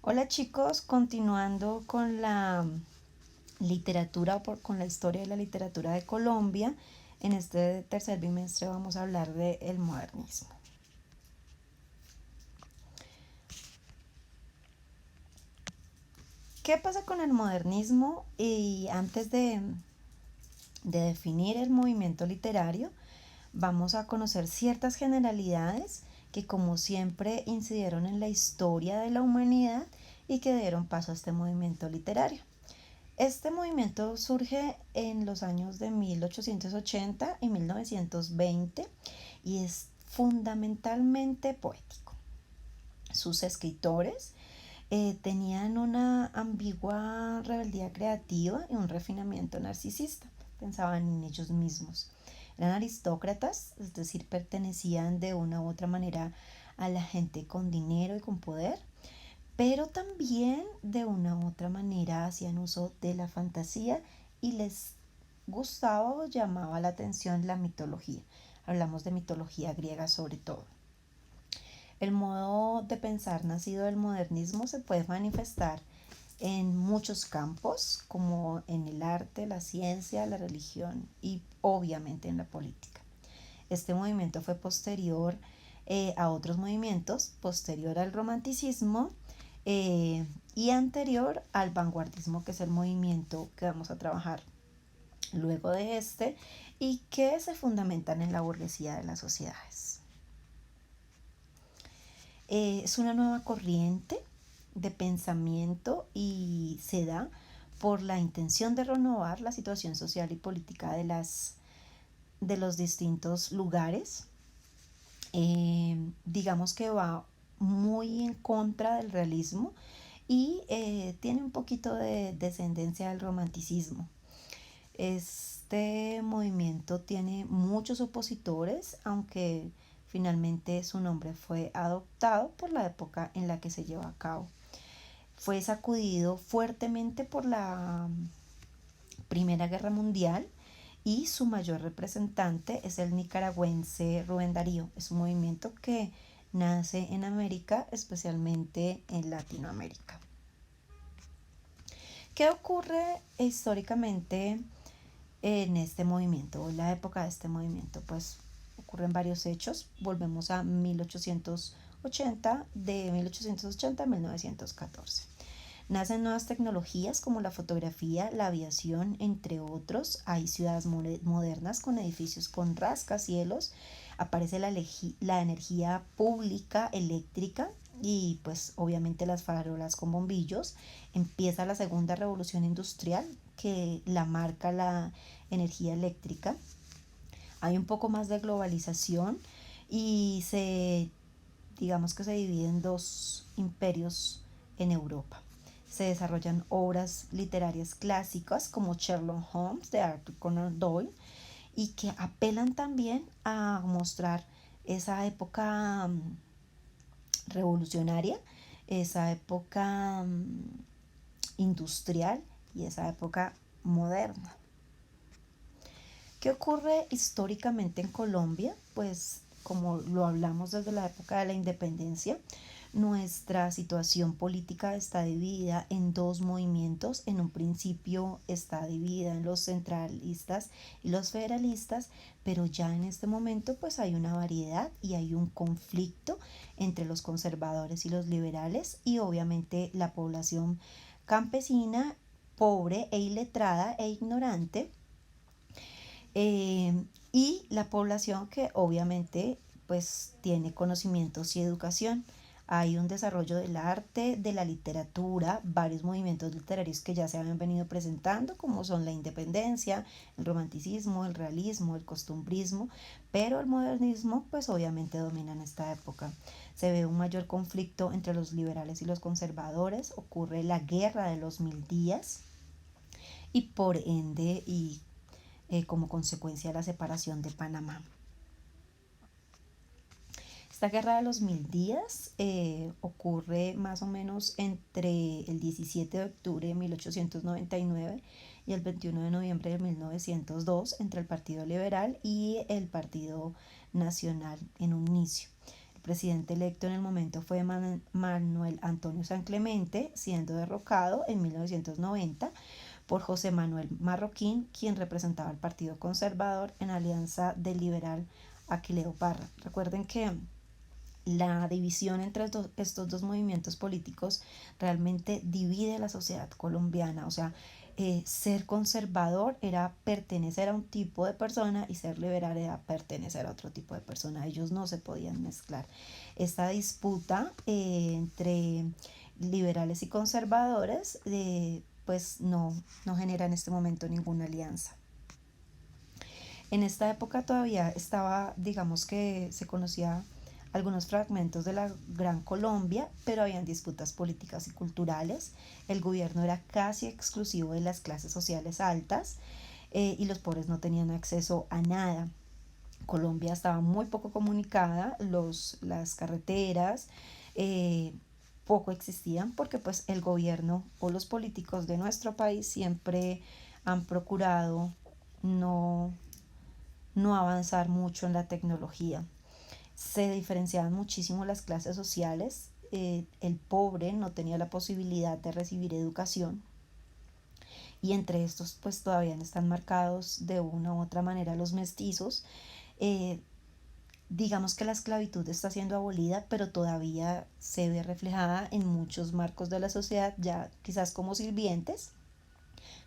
Hola chicos, continuando con la literatura, con la historia de la literatura de Colombia, en este tercer bimestre vamos a hablar de el modernismo. ¿Qué pasa con el modernismo? Y antes de definir el movimiento literario, vamos a conocer ciertas generalidades que como siempre incidieron en la historia de la humanidad y que dieron paso a este movimiento literario. Este movimiento surge en los años de 1880 y 1920 y es fundamentalmente poético. Sus escritores tenían una ambigua rebeldía creativa y un refinamiento narcisista. Pensaban en ellos mismos. Eran aristócratas, es decir, pertenecían de una u otra manera a la gente con dinero y con poder, pero también de una u otra manera hacían uso de la fantasía y les gustaba o llamaba la atención la mitología. Hablamos de mitología griega sobre todo. El modo de pensar nacido del modernismo se puede manifestar en muchos campos, como en el arte, la ciencia, la religión y obviamente en la política. Este movimiento fue posterior a otros movimientos, posterior al romanticismo y anterior al vanguardismo, que es el movimiento que vamos a trabajar luego de este y que se fundamentan en la burguesía de las sociedades. Es una nueva corriente de pensamiento y se da por la intención de renovar la situación social y política de los distintos lugares. Digamos que va muy en contra del realismo y tiene un poquito de descendencia del romanticismo. Este movimiento tiene muchos opositores, aunque finalmente su nombre fue adoptado por la época en la que se lleva a cabo. Fue sacudido fuertemente por la Primera Guerra Mundial y su mayor representante es el nicaragüense Rubén Darío. Es un movimiento que nace en América, especialmente en Latinoamérica. ¿Qué ocurre históricamente en este movimiento o en la época de este movimiento? Pues ocurren varios hechos. Volvemos a 1880, de 1880 a 1914. Nacen nuevas tecnologías como la fotografía, la aviación, entre otros. Hay ciudades modernas con edificios con rascacielos. Aparece la energía pública eléctrica y pues obviamente las farolas con bombillos. Empieza la segunda revolución industrial que la marca la energía eléctrica. Hay un poco más de globalización y digamos que se divide en dos imperios en Europa. Se desarrollan obras literarias clásicas como Sherlock Holmes de Arthur Conan Doyle y que apelan también a mostrar esa época revolucionaria, esa época industrial y esa época moderna. ¿Qué ocurre históricamente en Colombia? Pues como lo hablamos desde la época de la independencia, nuestra situación política está dividida en dos movimientos. En un principio está dividida en los centralistas y los federalistas, pero ya en este momento pues hay una variedad y hay un conflicto entre los conservadores y los liberales y obviamente la población campesina, pobre e iletrada e ignorante, y la población que obviamente pues tiene conocimientos y educación. Hay un desarrollo del arte, de la literatura, varios movimientos literarios que ya se habían venido presentando, como son la independencia, el romanticismo, el realismo, el costumbrismo, pero el modernismo pues obviamente domina en esta época. Se ve un mayor conflicto entre los liberales y los conservadores, ocurre la guerra de los 1000 días y por ende como consecuencia de la separación de Panamá. Esta guerra de los 1000 días ocurre más o menos entre el 17 de octubre de 1899 y el 21 de noviembre de 1902 entre el Partido Liberal y el Partido Nacional en un inicio. El presidente electo en el momento fue Manuel Antonio San Clemente, siendo derrocado en 1990 por José Manuel Marroquín, quien representaba al Partido Conservador en alianza del liberal Aquileo Parra. Recuerden que la división entre estos dos movimientos políticos realmente divide la sociedad colombiana. O sea, ser conservador era pertenecer a un tipo de persona y ser liberal era pertenecer a otro tipo de persona. Ellos no se podían mezclar. Esta disputa entre liberales y conservadores pues no genera en este momento ninguna alianza. En esta época todavía estaba, digamos que se conocía algunos fragmentos de la Gran Colombia, pero habían disputas políticas y culturales. El gobierno era casi exclusivo de las clases sociales altas y los pobres no tenían acceso a nada. Colombia estaba muy poco comunicada, las carreteras poco existían porque pues el gobierno o los políticos de nuestro país siempre han procurado no, no avanzar mucho en la tecnología. Se diferenciaban muchísimo las clases sociales. El pobre no tenía la posibilidad de recibir educación y entre estos pues todavía están marcados de una u otra manera los mestizos. Eh, digamos que la esclavitud está siendo abolida, pero todavía se ve reflejada en muchos marcos de la sociedad, ya quizás como sirvientes,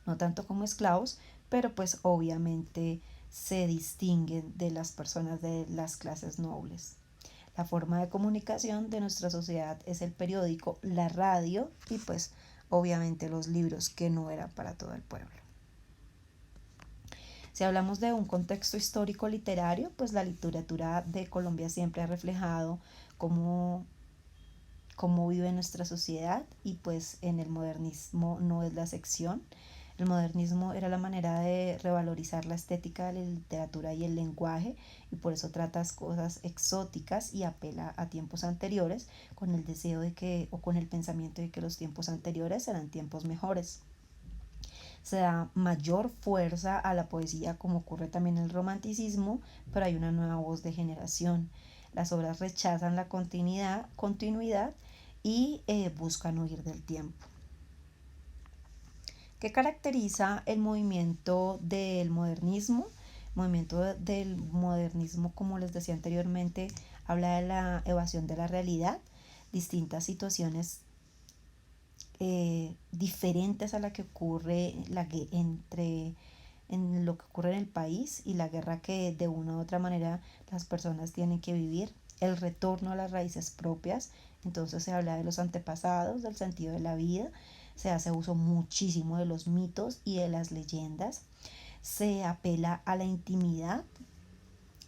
no tanto como esclavos, pero pues obviamente se distinguen de las personas de las clases nobles. La forma de comunicación de nuestra sociedad es el periódico, la radio y pues obviamente los libros, que no eran para todo el pueblo. Si hablamos de un contexto histórico literario, pues la literatura de Colombia siempre ha reflejado cómo, cómo vive nuestra sociedad y pues en el modernismo no es la excepción. El modernismo era la manera de revalorizar la estética de la literatura y el lenguaje y por eso trata cosas exóticas y apela a tiempos anteriores con el deseo de que o con el pensamiento de que los tiempos anteriores eran tiempos mejores. Se da mayor fuerza a la poesía como ocurre también en el romanticismo, pero hay una nueva voz de generación. Las obras rechazan la continuidad y buscan huir del tiempo. ¿Qué caracteriza el movimiento del modernismo? El movimiento del modernismo, como les decía anteriormente, habla de la evasión de la realidad, distintas situaciones diferentes a la que ocurre en lo que ocurre en el país y la guerra que de una u otra manera las personas tienen que vivir, el retorno a las raíces propias. Entonces se habla de los antepasados, del sentido de la vida, se hace uso muchísimo de los mitos y de las leyendas, se apela a la intimidad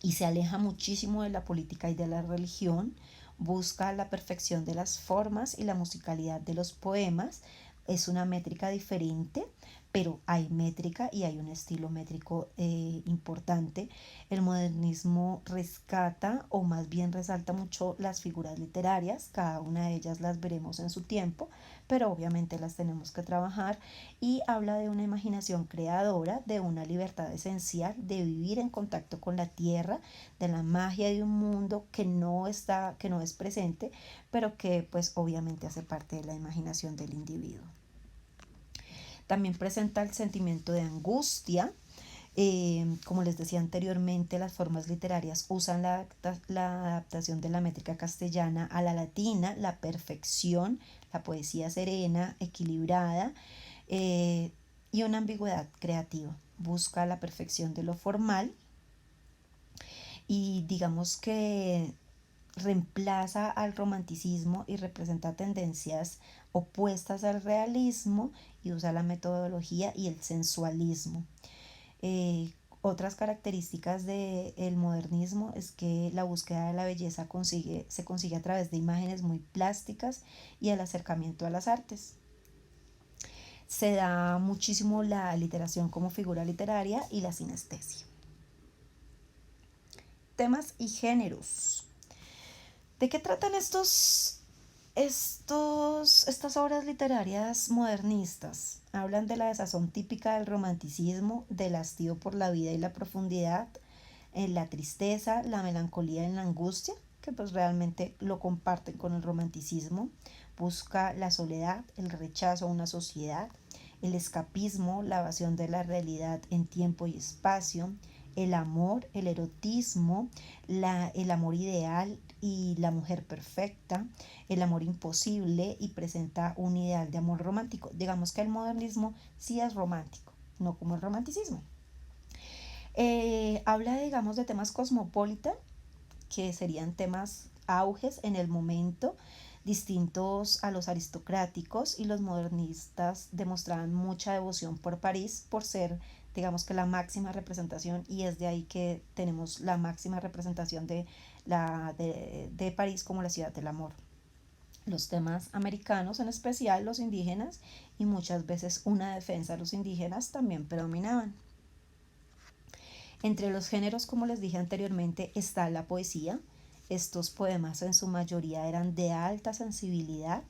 y se aleja muchísimo de la política y de la religión, busca la perfección de las formas y la musicalidad de los poemas. Es una métrica diferente, pero hay métrica y hay un estilo métrico importante. El modernismo rescata o más bien resalta mucho las figuras literarias, cada una de ellas las veremos en su tiempo, pero obviamente las tenemos que trabajar y habla de una imaginación creadora, de una libertad esencial, de vivir en contacto con la tierra, de la magia de un mundo que no es presente, pero que pues obviamente hace parte de la imaginación del individuo. También presenta el sentimiento de angustia. Como les decía anteriormente, las formas literarias usan la adaptación de la métrica castellana a la latina, la perfección, la poesía serena, equilibrada y una ambigüedad creativa. Busca la perfección de lo formal y digamos que reemplaza al romanticismo y representa tendencias opuestas al realismo y usa la metodología y el sensualismo. Eh, Otras características del modernismo es que la búsqueda de la belleza se consigue a través de imágenes muy plásticas y el acercamiento a las artes. Se da muchísimo la literación como figura literaria y la sinestesia. Temas y géneros. ¿De qué tratan estas obras literarias modernistas? Hablan de la desazón típica del romanticismo, del hastío por la vida y la profundidad, la tristeza, la melancolía y la angustia. que pues realmente lo comparten con el romanticismo. Busca la soledad, el rechazo a una sociedad, el escapismo, la evasión de la realidad en tiempo y espacio, el amor, el erotismo, el amor ideal y la mujer perfecta, el amor imposible, y presenta un ideal de amor romántico. Digamos que el modernismo sí es romántico, no como el romanticismo. Habla, digamos, de temas cosmopolitan, que serían temas auges en el momento, distintos a los aristocráticos, y los modernistas demostraban mucha devoción por París por ser, digamos, que la máxima representación, y es de ahí que tenemos la máxima representación de París como la ciudad del amor. Los temas americanos, en especial los indígenas, y muchas veces una defensa de los indígenas, también predominaban. Entre los géneros, como les dije anteriormente, está la poesía. Estos poemas en su mayoría eran de alta sensibilidad.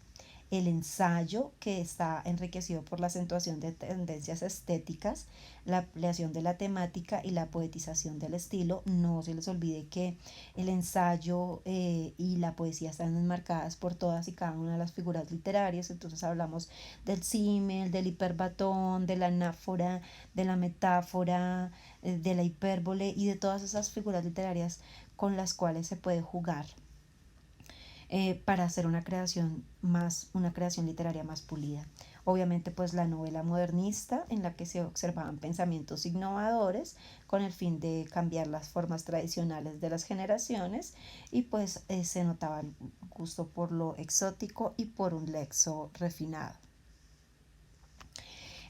El ensayo, que está enriquecido por la acentuación de tendencias estéticas, la ampliación de la temática y la poetización del estilo. No se les olvide que el ensayo y la poesía están enmarcadas por todas y cada una de las figuras literarias. Entonces hablamos del símil, del hiperbatón, de la anáfora, de la metáfora, de la hipérbole y de todas esas figuras literarias con las cuales se puede jugar para hacer una creación literaria más pulida. Obviamente, pues la novela modernista, en la que se observaban pensamientos innovadores con el fin de cambiar las formas tradicionales de las generaciones, y pues se notaba el gusto por lo exótico y por un lexo refinado.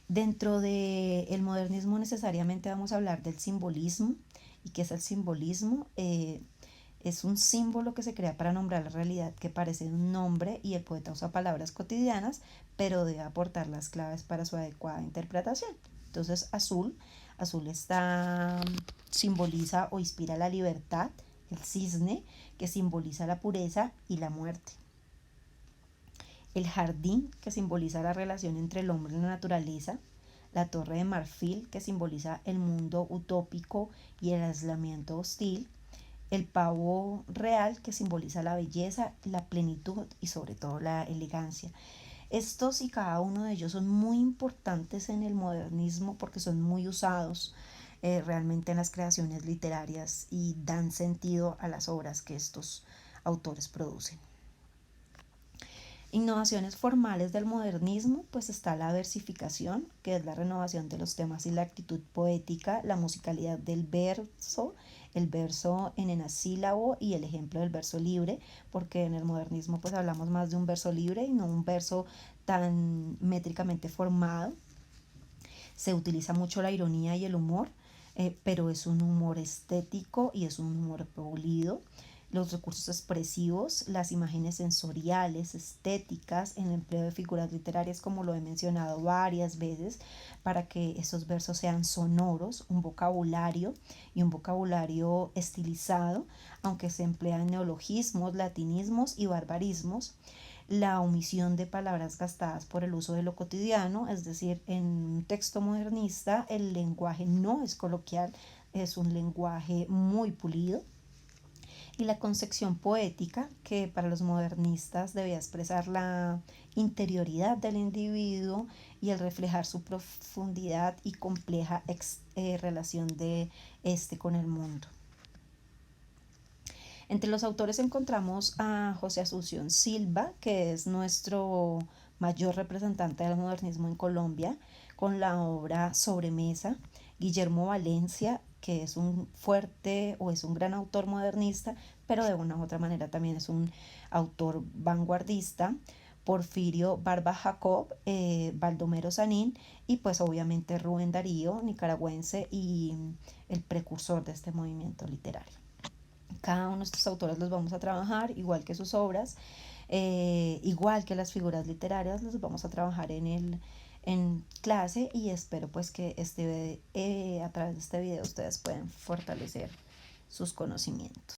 Dentro del modernismo necesariamente vamos a hablar del simbolismo. ¿Y qué es el simbolismo? Es un símbolo que se crea para nombrar la realidad que parece un nombre, y el poeta usa palabras cotidianas, pero debe aportar las claves para su adecuada interpretación. Entonces, azul simboliza o inspira la libertad, el cisne, que simboliza la pureza y la muerte. El jardín, que simboliza la relación entre el hombre y la naturaleza. La torre de marfil, que simboliza el mundo utópico y el aislamiento hostil. El pavo real, que simboliza la belleza, la plenitud y sobre todo la elegancia. Estos y cada uno de ellos son muy importantes en el modernismo porque son muy usados realmente en las creaciones literarias y dan sentido a las obras que estos autores producen. Innovaciones formales del modernismo, pues está la versificación, que es la renovación de los temas y la actitud poética, la musicalidad del verso, el verso en enasílabo y el ejemplo del verso libre, porque en el modernismo pues hablamos más de un verso libre y no un verso tan métricamente formado. Se utiliza mucho la ironía y el humor, pero es un humor estético y es un humor pulido. Los recursos expresivos, las imágenes sensoriales, estéticas, el empleo de figuras literarias, como lo he mencionado varias veces, para que esos versos sean sonoros, un vocabulario y un vocabulario estilizado, aunque se emplean neologismos, latinismos y barbarismos. La omisión de palabras gastadas por el uso de lo cotidiano, es decir, en un texto modernista el lenguaje no es coloquial, es un lenguaje muy pulido. Y la concepción poética, que para los modernistas debía expresar la interioridad del individuo y el reflejar su profundidad y compleja relación de este con el mundo. Entre los autores encontramos a José Asunción Silva, que es nuestro mayor representante del modernismo en Colombia, con la obra Sobremesa. Guillermo Valencia, que es un fuerte o es un gran autor modernista, pero de una u otra manera también es un autor vanguardista. Porfirio Barba Jacob, Baldomero Sanín, y pues obviamente Rubén Darío, nicaragüense y el precursor de este movimiento literario. Cada uno de estos autores los vamos a trabajar, igual que sus obras, igual que las figuras literarias, los vamos a trabajar en clase, y espero pues que a través de este video ustedes puedan fortalecer sus conocimientos.